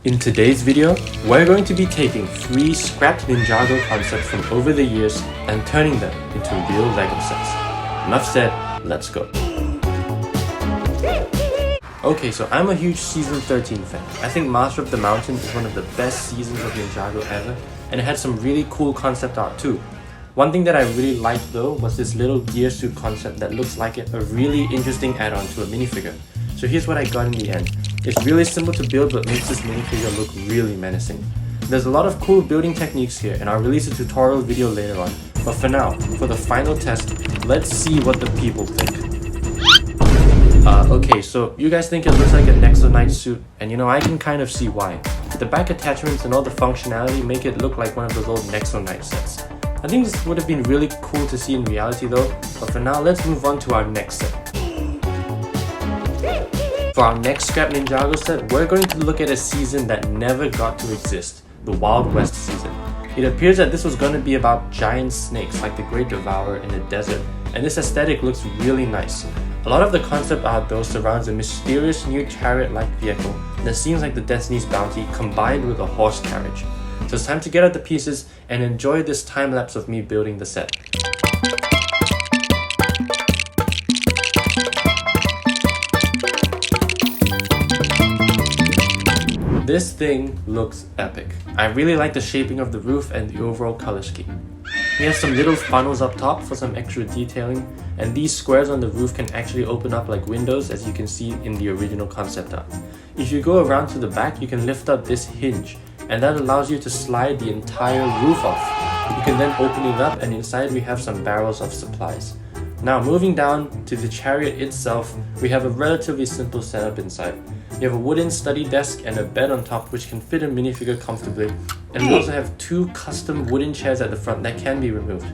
In today's video, we're going to be taking 3 scrapped Ninjago concepts from over the years and turning them into real LEGO sets. Enough said, let's go. Okay, so I'm a huge Season 13 fan. I think Master of the Mountain is one of the best seasons of Ninjago ever, and it had some really cool concept art too. One thing that I really liked though was this little gear suit concept that looks like a really interesting add-on to a minifigure. So here's what I got in the end. It's really simple to build but makes this minifigure look really menacing. There's a lot of cool building techniques here and I'll release a tutorial video later on. But for now, for the final test, let's see what the people think. Okay, so you guys think it looks like a Nexo Knight suit, and you know, I can kind of see why. The back attachments and all the functionality make it look like one of those old Nexo Knight sets. I think this would have been really cool to see in reality though, but for now let's move on to our next set. For our next scrap Ninjago set, we're going to look at a season that never got to exist, the Wild West season. It appears that this was going to be about giant snakes like the Great Devourer in the desert, and this aesthetic looks really nice. A lot of the concept art though surrounds a mysterious new chariot-like vehicle that seems like the Destiny's Bounty combined with a horse carriage. So it's time to get out the pieces and enjoy this time lapse of me building the set. This thing looks epic. I really like the shaping of the roof and the overall color scheme. He has some little funnels up top for some extra detailing, and these squares on the roof can actually open up like windows, as you can see in the original concept art. If you go around to the back, you can lift up this hinge, and that allows you to slide the entire roof off. You can then open it up, and inside we have some barrels of supplies. Now moving down to the chariot itself, we have a relatively simple setup inside. You have a wooden study desk and a bed on top which can fit a minifigure comfortably, and we also have 2 custom wooden chairs at the front that can be removed.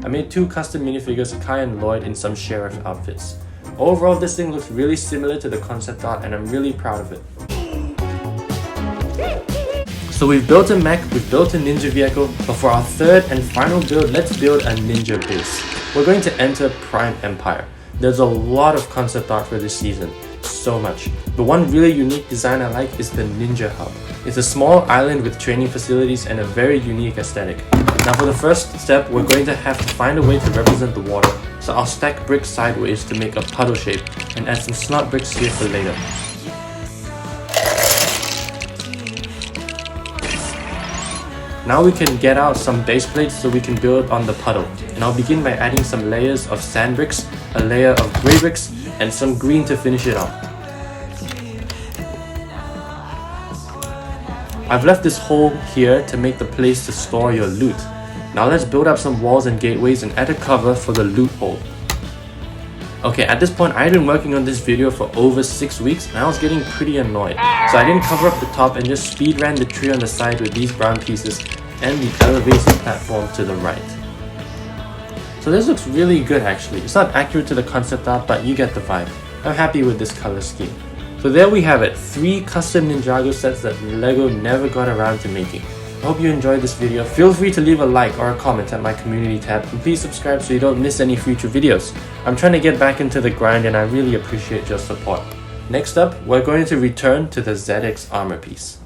I made 2 custom minifigures, Kai and Lloyd, in some sheriff outfits. Overall, this thing looks really similar to the concept art and I'm really proud of it. So we've built a mech, we've built a ninja vehicle, but for our third and final build, let's build a ninja base. We're going to enter Prime Empire. There's a lot of concept art for this season. So much. The one really unique design I like is the Ninja Hub. It's a small island with training facilities and a very unique aesthetic. Now for the first step, we're going to have to find a way to represent the water, so I'll stack bricks sideways to make a puddle shape and add some slot bricks here for later. Now we can get out some base plates so we can build on the puddle, and I'll begin by adding some layers of sand bricks, a layer of grey bricks, and some green to finish it off. I've left this hole here to make the place to store your loot. Now let's build up some walls and gateways and add a cover for the loot hole. Okay, at this point I'd been working on this video for over 6 weeks and I was getting pretty annoyed. So I didn't cover up the top and just speed ran the tree on the side with these brown pieces and the elevation platform to the right. So this looks really good actually. It's not accurate to the concept art, but you get the vibe. I'm happy with this color scheme. So there we have it, 3 custom Ninjago sets that LEGO never got around to making. I hope you enjoyed this video. Feel free to leave a like or a comment at my community tab, and please subscribe so you don't miss any future videos. I'm trying to get back into the grind and I really appreciate your support. Next up, we're going to return to the ZX armor piece.